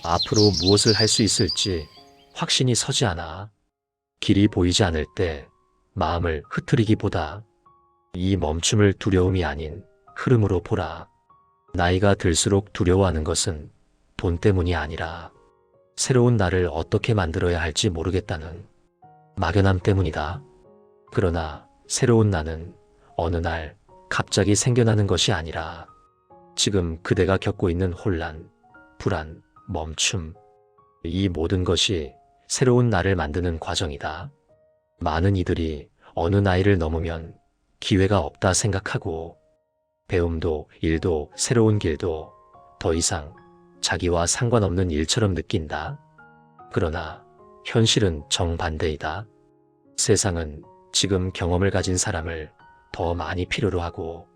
앞으로 무엇을 할 수 있을지 확신이 서지 않아. 길이 보이지 않을 때 마음을 흐트리기보다 이 멈춤을 두려움이 아닌 흐름으로 보라. 나이가 들수록 두려워하는 것은 돈 때문이 아니라 새로운 나를 어떻게 만들어야 할지 모르겠다는 막연함 때문이다. 그러나 새로운 나는 어느 날 갑자기 생겨나는 것이 아니라 지금 그대가 겪고 있는 혼란, 불안, 멈춤, 이 모든 것이 새로운 나를 만드는 과정이다. 많은 이들이 어느 나이를 넘으면 기회가 없다 생각하고 배움도 일도 새로운 길도 더 이상 자기와 상관없는 일처럼 느낀다. 그러나 현실은 정반대이다. 세상은 지금 경험을 가진 사람을 더 많이 필요로 하고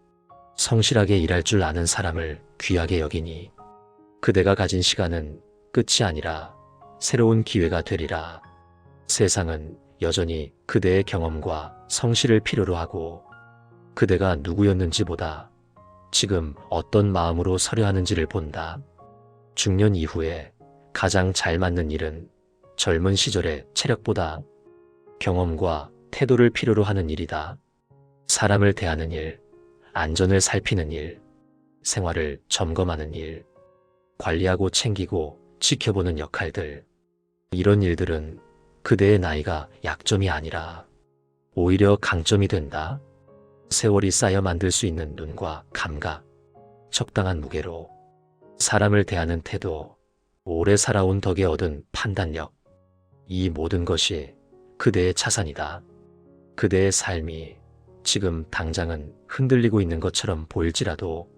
성실하게 일할 줄 아는 사람을 귀하게 여기니 그대가 가진 시간은 끝이 아니라 새로운 기회가 되리라. 세상은 여전히 그대의 경험과 성실을 필요로 하고 그대가 누구였는지보다 지금 어떤 마음으로 서려 하는지를 본다. 중년 이후에 가장 잘 맞는 일은 젊은 시절의 체력보다 경험과 태도를 필요로 하는 일이다. 사람을 대하는 일, 안전을 살피는 일, 생활을 점검하는 일, 관리하고 챙기고 지켜보는 역할들. 이런 일들은 그대의 나이가 약점이 아니라 오히려 강점이 된다. 세월이 쌓여 만들 수 있는 눈과 감각, 적당한 무게로 사람을 대하는 태도, 오래 살아온 덕에 얻은 판단력, 이 모든 것이 그대의 자산이다. 그대의 삶이 지금 당장은 흔들리고 있는 것처럼 보일지라도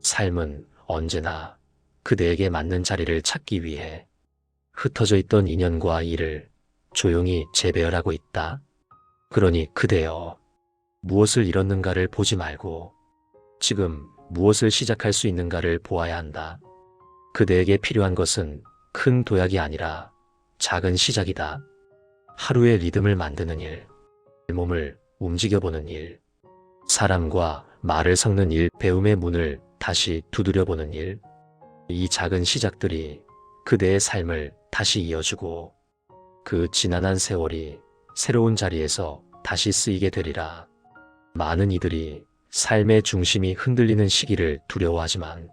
삶은 언제나 그대에게 맞는 자리를 찾기 위해 흩어져 있던 인연과 일을 조용히 재배열하고 있다. 그러니 그대여, 무엇을 잃었는가를 보지 말고 지금 무엇을 시작할 수 있는가를 보아야 한다. 그대에게 필요한 것은 큰 도약이 아니라 작은 시작이다. 하루의 리듬을 만드는 일, 몸을 움직여보는 일, 사람과 말을 섞는 일, 배움의 문을 다시 두드려보는 일, 이 작은 시작들이 그대의 삶을 다시 이어주고 그 지난한 세월이 새로운 자리에서 다시 쓰이게 되리라. 많은 이들이 삶의 중심이 흔들리는 시기를 두려워하지만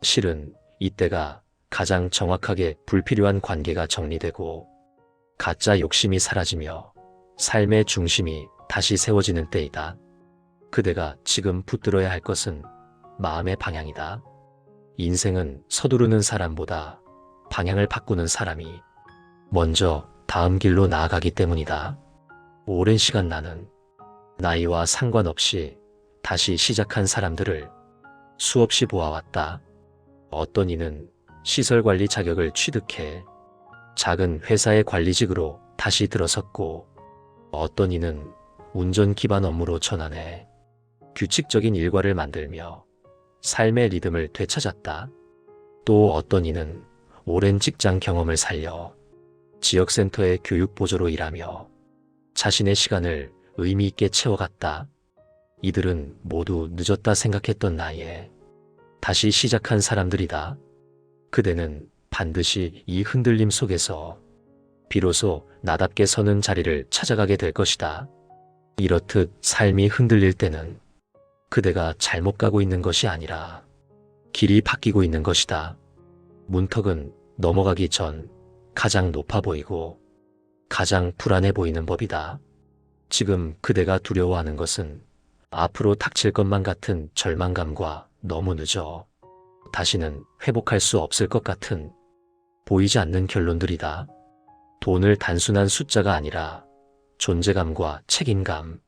실은 이때가 가장 정확하게 불필요한 관계가 정리되고 가짜 욕심이 사라지며 삶의 중심이 다시 세워지는 때이다. 그대가 지금 붙들어야 할 것은 마음의 방향이다. 인생은 서두르는 사람보다 방향을 바꾸는 사람이 먼저 다음 길로 나아가기 때문이다. 오랜 시간 나는 나이와 상관없이 다시 시작한 사람들을 수없이 보아왔다. 어떤 이는 시설관리 자격을 취득해 작은 회사의 관리직으로 다시 들어섰고 어떤 이는 운전 기반 업무로 전환해 규칙적인 일과를 만들며 삶의 리듬을 되찾았다. 또 어떤 이는 오랜 직장 경험을 살려 지역센터의 교육보조로 일하며 자신의 시간을 의미 있게 채워갔다. 이들은 모두 늦었다 생각했던 나이에 다시 시작한 사람들이다. 그대는 반드시 이 흔들림 속에서 비로소 나답게 서는 자리를 찾아가게 될 것이다. 이렇듯 삶이 흔들릴 때는 그대가 잘못 가고 있는 것이 아니라 길이 바뀌고 있는 것이다. 문턱은 넘어가기 전 가장 높아 보이고 가장 불안해 보이는 법이다. 지금 그대가 두려워하는 것은 앞으로 닥칠 것만 같은 절망감과 너무 늦어 다시는 회복할 수 없을 것 같은 보이지 않는 결론들이다. 돈을 단순한 숫자가 아니라 존재감과 책임감,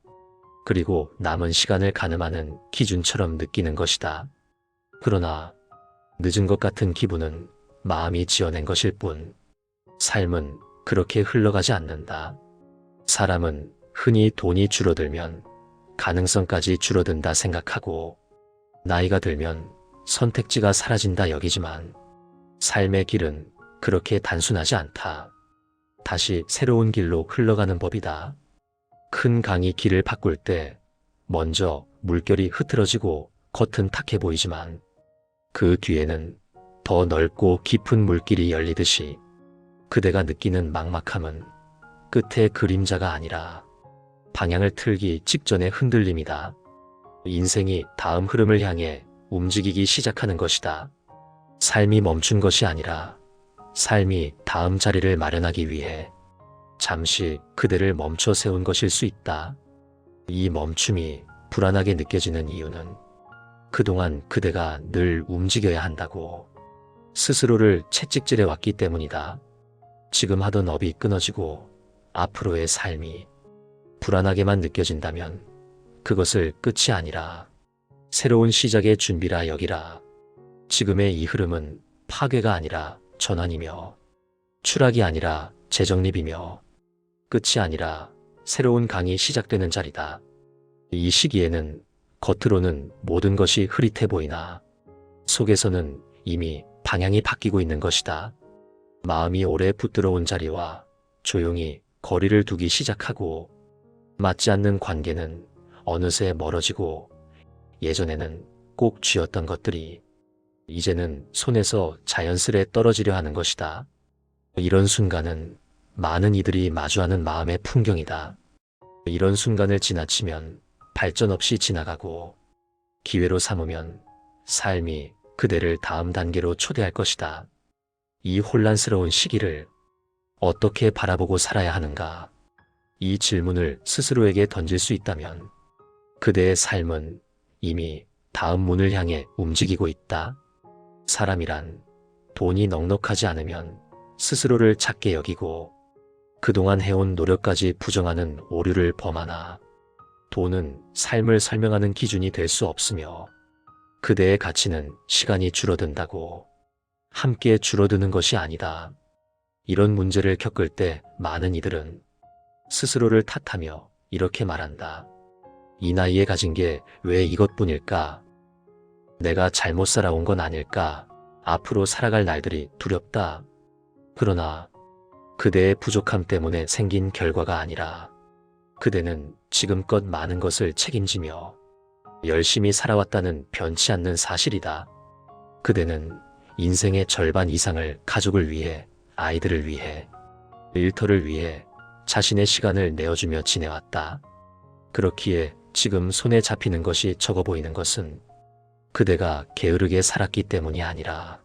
그리고 남은 시간을 가늠하는 기준처럼 느끼는 것이다. 그러나 늦은 것 같은 기분은 마음이 지어낸 것일 뿐 삶은 그렇게 흘러가지 않는다. 사람은 흔히 돈이 줄어들면 가능성까지 줄어든다 생각하고 나이가 들면 선택지가 사라진다 여기지만 삶의 길은 그렇게 단순하지 않다. 다시 새로운 길로 흘러가는 법이다. 큰 강이 길을 바꿀 때 먼저 물결이 흐트러지고 겉은 탁해 보이지만 그 뒤에는 더 넓고 깊은 물길이 열리듯이 그대가 느끼는 막막함은 끝에 그림자가 아니라 방향을 틀기 직전의 흔들림이다. 인생이 다음 흐름을 향해 움직이기 시작하는 것이다. 삶이 멈춘 것이 아니라 삶이 다음 자리를 마련하기 위해 잠시 그대를 멈춰 세운 것일 수 있다. 이 멈춤이 불안하게 느껴지는 이유는 그동안 그대가 늘 움직여야 한다고 스스로를 채찍질해 왔기 때문이다. 지금 하던 업이 끊어지고 앞으로의 삶이 불안하게만 느껴진다면 그것을 끝이 아니라 새로운 시작의 준비라 여기라. 지금의 이 흐름은 파괴가 아니라 전환이며 추락이 아니라 재정립이며 끝이 아니라 새로운 강이 시작되는 자리다. 이 시기에는 겉으로는 모든 것이 흐릿해 보이나 속에서는 이미 방향이 바뀌고 있는 것이다. 마음이 오래 붙들어 온 자리와 조용히 거리를 두기 시작하고 맞지 않는 관계는 어느새 멀어지고 예전에는 꼭 쥐었던 것들이 이제는 손에서 자연스레 떨어지려 하는 것이다. 이런 순간은 많은 이들이 마주하는 마음의 풍경이다. 이런 순간을 지나치면 발전 없이 지나가고 기회로 삼으면 삶이 그대를 다음 단계로 초대할 것이다. 이 혼란스러운 시기를 어떻게 바라보고 살아야 하는가? 이 질문을 스스로에게 던질 수 있다면 그대의 삶은 이미 다음 문을 향해 움직이고 있다. 사람이란 돈이 넉넉하지 않으면 스스로를 작게 여기고 그동안 해온 노력까지 부정하는 오류를 범하나 돈은 삶을 설명하는 기준이 될 수 없으며 그대의 가치는 시간이 줄어든다고 함께 줄어드는 것이 아니다. 이런 문제를 겪을 때 많은 이들은 스스로를 탓하며 이렇게 말한다. 이 나이에 가진 게 왜 이것뿐일까? 내가 잘못 살아온 건 아닐까? 앞으로 살아갈 날들이 두렵다. 그러나 그대의 부족함 때문에 생긴 결과가 아니라 그대는 지금껏 많은 것을 책임지며 열심히 살아왔다는 변치 않는 사실이다. 그대는 인생의 절반 이상을 가족을 위해, 아이들을 위해, 일터를 위해 자신의 시간을 내어주며 지내왔다. 그렇기에 지금 손에 잡히는 것이 적어 보이는 것은 그대가 게으르게 살았기 때문이 아니라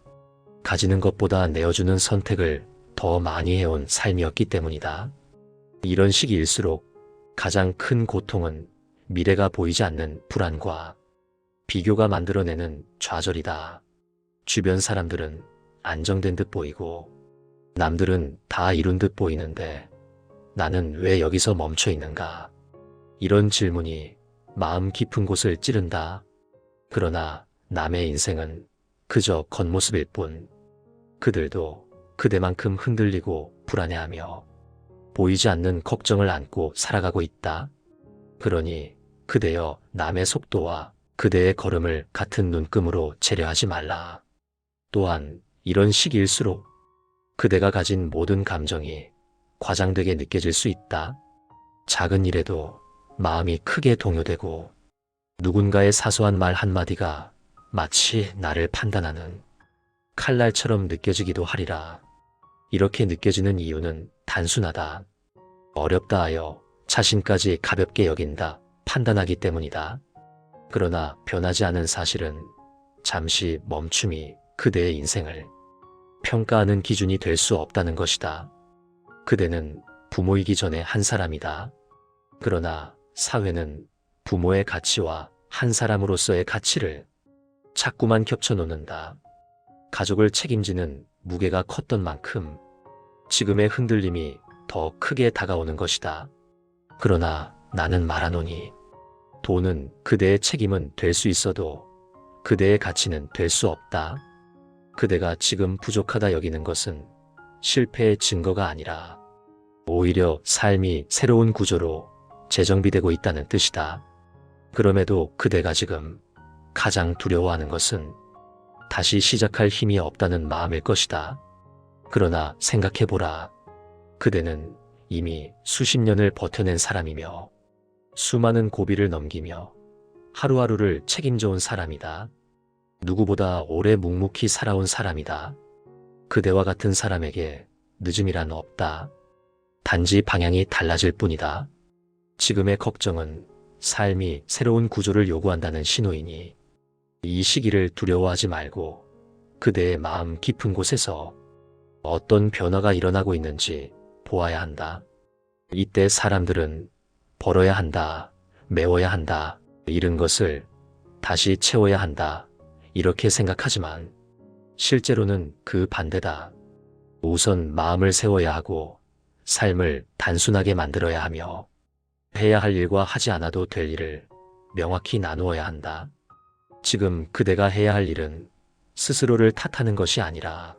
가지는 것보다 내어주는 선택을 더 많이 해온 삶이었기 때문이다. 이런 시기일수록 가장 큰 고통은 미래가 보이지 않는 불안과 비교가 만들어내는 좌절이다. 주변 사람들은 안정된 듯 보이고 남들은 다 이룬 듯 보이는데 나는 왜 여기서 멈춰 있는가? 이런 질문이 마음 깊은 곳을 찌른다. 그러나 남의 인생은 그저 겉모습일 뿐 그들도 그대만큼 흔들리고 불안해하며 보이지 않는 걱정을 안고 살아가고 있다. 그러니 그대여 남의 속도와 그대의 걸음을 같은 눈금으로 재려하지 말라. 또한 이런 시기일수록 그대가 가진 모든 감정이 과장되게 느껴질 수 있다. 작은 일에도 마음이 크게 동요되고 누군가의 사소한 말 한마디가 마치 나를 판단하는 칼날처럼 느껴지기도 하리라. 이렇게 느껴지는 이유는 단순하다. 어렵다 하여 자신까지 가볍게 여긴다, 판단하기 때문이다. 그러나 변하지 않은 사실은 잠시 멈춤이 그대의 인생을 평가하는 기준이 될 수 없다는 것이다. 그대는 부모이기 전에 한 사람이다. 그러나 사회는 부모의 가치와 한 사람으로서의 가치를 자꾸만 겹쳐놓는다. 가족을 책임지는 무게가 컸던 만큼 지금의 흔들림이 더 크게 다가오는 것이다. 그러나 나는 말하노니 돈은 그대의 책임은 될 수 있어도 그대의 가치는 될 수 없다. 그대가 지금 부족하다 여기는 것은 실패의 증거가 아니라 오히려 삶이 새로운 구조로 재정비되고 있다는 뜻이다. 그럼에도 그대가 지금 가장 두려워하는 것은 다시 시작할 힘이 없다는 마음일 것이다. 그러나 생각해보라. 그대는 이미 수십 년을 버텨낸 사람이며 수많은 고비를 넘기며 하루하루를 책임져 온 사람이다. 누구보다 오래 묵묵히 살아온 사람이다. 그대와 같은 사람에게 늦음이란 없다. 단지 방향이 달라질 뿐이다. 지금의 걱정은 삶이 새로운 구조를 요구한다는 신호이니 이 시기를 두려워하지 말고 그대의 마음 깊은 곳에서 어떤 변화가 일어나고 있는지 보아야 한다. 이때 사람들은 벌어야 한다, 메워야 한다, 잃은 것을 다시 채워야 한다, 이렇게 생각하지만 실제로는 그 반대다. 우선 마음을 세워야 하고 삶을 단순하게 만들어야 하며 해야 할 일과 하지 않아도 될 일을 명확히 나누어야 한다. 지금 그대가 해야 할 일은 스스로를 탓하는 것이 아니라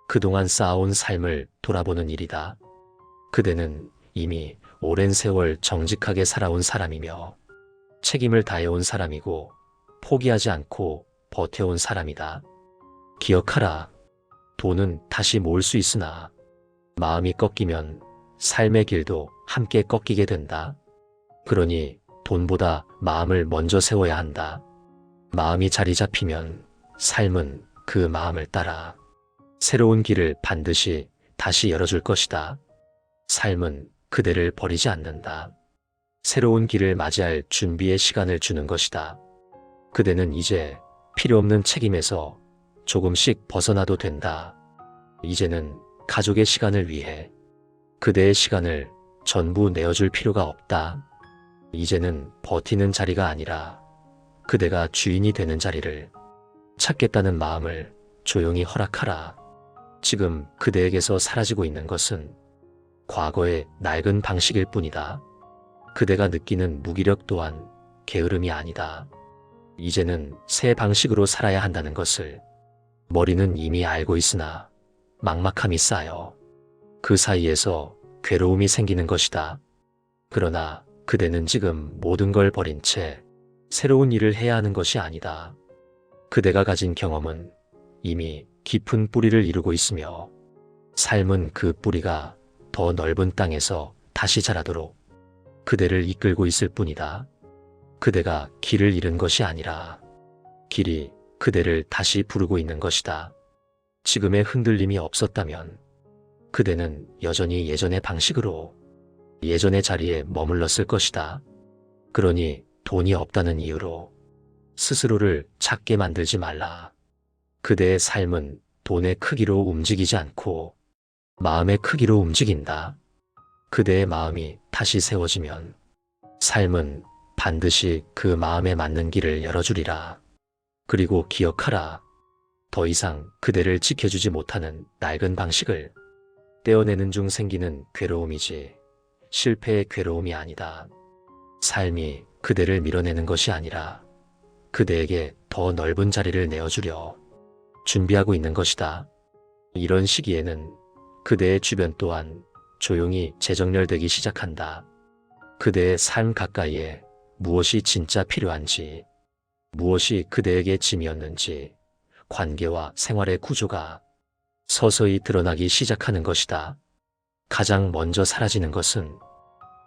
그동안 쌓아온 삶을 돌아보는 일이다. 그대는 이미 오랜 세월 정직하게 살아온 사람이며 책임을 다해온 사람이고 포기하지 않고 버텨온 사람이다. 기억하라. 돈은 다시 모을 수 있으나 마음이 꺾이면 삶의 길도 함께 꺾이게 된다. 그러니 돈보다 마음을 먼저 세워야 한다. 마음이 자리 잡히면 삶은 그 마음을 따라 새로운 길을 반드시 다시 열어줄 것이다. 삶은 그대를 버리지 않는다. 새로운 길을 맞이할 준비의 시간을 주는 것이다. 그대는 이제 필요 없는 책임에서 조금씩 벗어나도 된다. 이제는 가족의 시간을 위해 그대의 시간을 전부 내어줄 필요가 없다. 이제는 버티는 자리가 아니라 그대가 주인이 되는 자리를 찾겠다는 마음을 조용히 허락하라. 지금 그대에게서 사라지고 있는 것은 과거의 낡은 방식일 뿐이다. 그대가 느끼는 무기력 또한 게으름이 아니다. 이제는 새 방식으로 살아야 한다는 것을 머리는 이미 알고 있으나 막막함이 쌓여 그 사이에서 괴로움이 생기는 것이다. 그러나 그대는 지금 모든 걸 버린 채 새로운 일을 해야 하는 것이 아니다. 그대가 가진 경험은 이미 깊은 뿌리를 이루고 있으며 삶은 그 뿌리가 더 넓은 땅에서 다시 자라도록 그대를 이끌고 있을 뿐이다. 그대가 길을 잃은 것이 아니라 길이 그대를 다시 부르고 있는 것이다. 지금의 흔들림이 없었다면 그대는 여전히 예전의 방식으로 예전의 자리에 머물렀을 것이다. 그러니 돈이 없다는 이유로 스스로를 작게 만들지 말라. 그대의 삶은 돈의 크기로 움직이지 않고 마음의 크기로 움직인다. 그대의 마음이 다시 세워지면 삶은 반드시 그 마음에 맞는 길을 열어주리라. 그리고 기억하라. 더 이상 그대를 지켜주지 못하는 낡은 방식을 떼어내는 중 생기는 괴로움이지 실패의 괴로움이 아니다. 삶이 그대를 밀어내는 것이 아니라 그대에게 더 넓은 자리를 내어주려 준비하고 있는 것이다. 이런 시기에는 그대의 주변 또한 조용히 재정렬되기 시작한다. 그대의 삶 가까이에 무엇이 진짜 필요한지, 무엇이 그대에게 짐이었는지, 관계와 생활의 구조가 서서히 드러나기 시작하는 것이다. 가장 먼저 사라지는 것은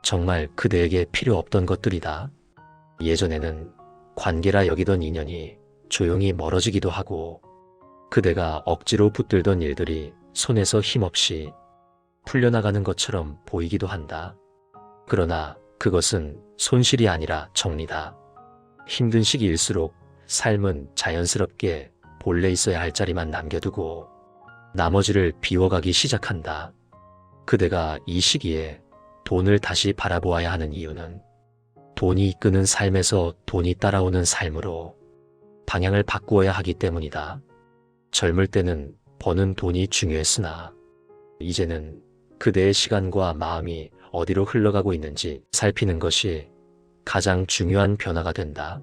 정말 그대에게 필요 없던 것들이다. 예전에는 관계라 여기던 인연이 조용히 멀어지기도 하고 그대가 억지로 붙들던 일들이 손에서 힘없이 풀려나가는 것처럼 보이기도 한다. 그러나 그것은 손실이 아니라 정리다. 힘든 시기일수록 삶은 자연스럽게 본래 있어야 할 자리만 남겨두고 나머지를 비워가기 시작한다. 그대가 이 시기에 돈을 다시 바라보아야 하는 이유는 돈이 이끄는 삶에서 돈이 따라오는 삶으로 방향을 바꾸어야 하기 때문이다. 젊을 때는 버는 돈이 중요했으나 이제는 그대의 시간과 마음이 어디로 흘러가고 있는지 살피는 것이 가장 중요한 변화가 된다.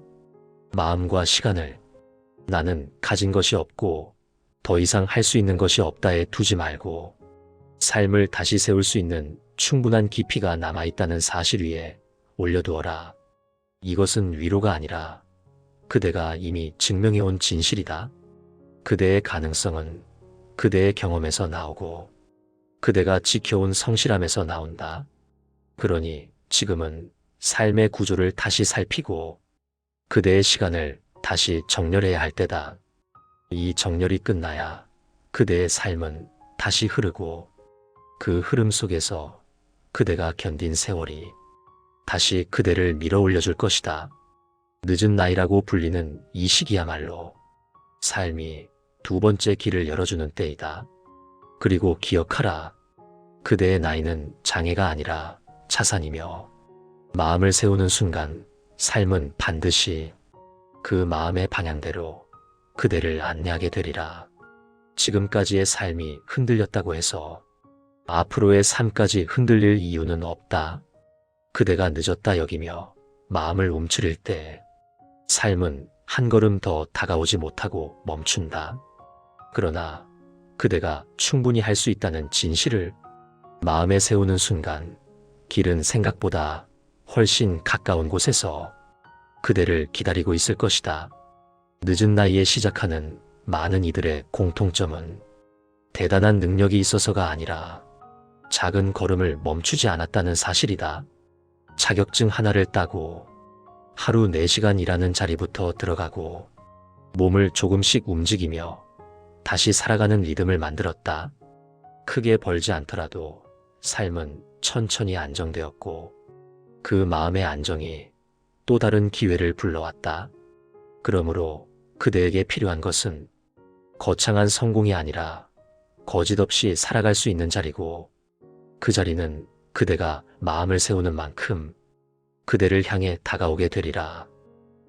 마음과 시간을 나는 가진 것이 없고 더 이상 할 수 있는 것이 없다에 두지 말고 삶을 다시 세울 수 있는 충분한 깊이가 남아있다는 사실 위에 올려두어라. 이것은 위로가 아니라 그대가 이미 증명해온 진실이다. 그대의 가능성은 그대의 경험에서 나오고 그대가 지켜온 성실함에서 나온다. 그러니 지금은 삶의 구조를 다시 살피고 그대의 시간을 다시 정렬해야 할 때다. 이 정렬이 끝나야 그대의 삶은 다시 흐르고 그 흐름 속에서 그대가 견딘 세월이 다시 그대를 밀어 올려줄 것이다. 늦은 나이라고 불리는 이 시기야말로 삶이 두 번째 길을 열어주는 때이다. 그리고 기억하라. 그대의 나이는 장애가 아니라 자산이며 마음을 세우는 순간 삶은 반드시 그 마음의 방향대로 그대를 안내하게 되리라. 지금까지의 삶이 흔들렸다고 해서 앞으로의 삶까지 흔들릴 이유는 없다. 그대가 늦었다 여기며 마음을 움츠릴 때 삶은 한 걸음 더 다가오지 못하고 멈춘다. 그러나 그대가 충분히 할 수 있다는 진실을 마음에 세우는 순간 길은 생각보다 훨씬 가까운 곳에서 그대를 기다리고 있을 것이다. 늦은 나이에 시작하는 많은 이들의 공통점은 대단한 능력이 있어서가 아니라 작은 걸음을 멈추지 않았다는 사실이다. 자격증 하나를 따고 하루 4시간 일하는 자리부터 들어가고 몸을 조금씩 움직이며 다시 살아가는 리듬을 만들었다. 크게 벌지 않더라도 삶은 천천히 안정되었고 그 마음의 안정이 또 다른 기회를 불러왔다. 그러므로 그대에게 필요한 것은 거창한 성공이 아니라 거짓 없이 살아갈 수 있는 자리고 그 자리는 그대가 마음을 세우는 만큼 그대를 향해 다가오게 되리라.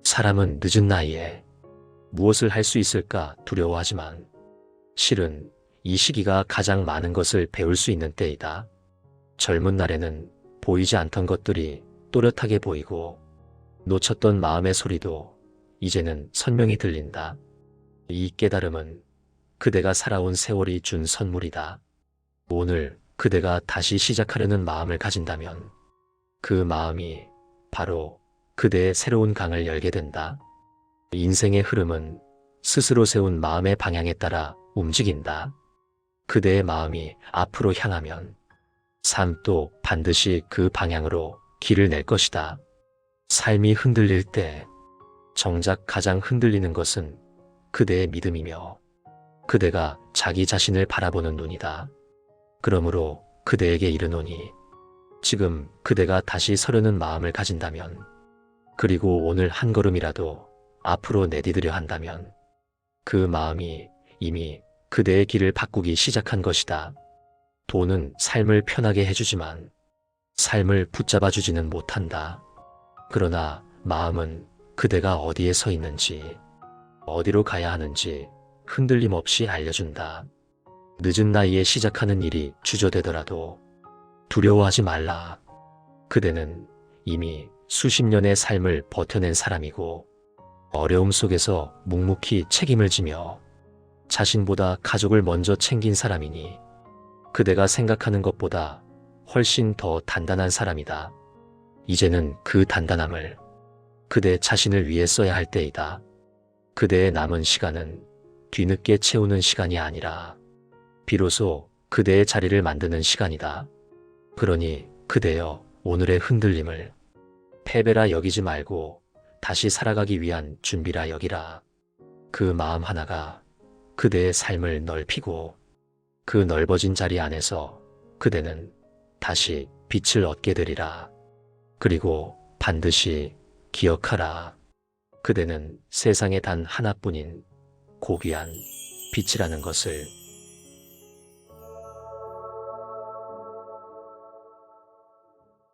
사람은 늦은 나이에 무엇을 할 수 있을까 두려워하지만 실은 이 시기가 가장 많은 것을 배울 수 있는 때이다. 젊은 날에는 보이지 않던 것들이 또렷하게 보이고 놓쳤던 마음의 소리도 이제는 선명히 들린다. 이 깨달음은 그대가 살아온 세월이 준 선물이다. 오늘 그대가 다시 시작하려는 마음을 가진다면 그 마음이 바로 그대의 새로운 강을 열게 된다. 인생의 흐름은 스스로 세운 마음의 방향에 따라 움직인다. 그대의 마음이 앞으로 향하면 삶도 반드시 그 방향으로 길을 낼 것이다. 삶이 흔들릴 때 정작 가장 흔들리는 것은 그대의 믿음이며 그대가 자기 자신을 바라보는 눈이다. 그러므로 그대에게 이르노니 지금 그대가 다시 서려는 마음을 가진다면 그리고 오늘 한 걸음이라도 앞으로 내디디려 한다면 그 마음이 이미 그대의 길을 바꾸기 시작한 것이다. 돈은 삶을 편하게 해주지만 삶을 붙잡아주지는 못한다. 그러나 마음은 그대가 어디에 서 있는지 어디로 가야 하는지 흔들림 없이 알려준다. 늦은 나이에 시작하는 일이 주저되더라도 두려워하지 말라. 그대는 이미 수십 년의 삶을 버텨낸 사람이고 어려움 속에서 묵묵히 책임을 지며 자신보다 가족을 먼저 챙긴 사람이니 그대가 생각하는 것보다 훨씬 더 단단한 사람이다. 이제는 그 단단함을 그대 자신을 위해 써야 할 때이다. 그대의 남은 시간은 뒤늦게 채우는 시간이 아니라 비로소 그대의 자리를 만드는 시간이다. 그러니 그대여 오늘의 흔들림을 패배라 여기지 말고 다시 살아가기 위한 준비라 여기라. 그 마음 하나가 그대의 삶을 넓히고 그 넓어진 자리 안에서 그대는 다시 빛을 얻게 되리라. 그리고 반드시 기억하라. 그대는 세상에 단 하나뿐인 고귀한 빛이라는 것을.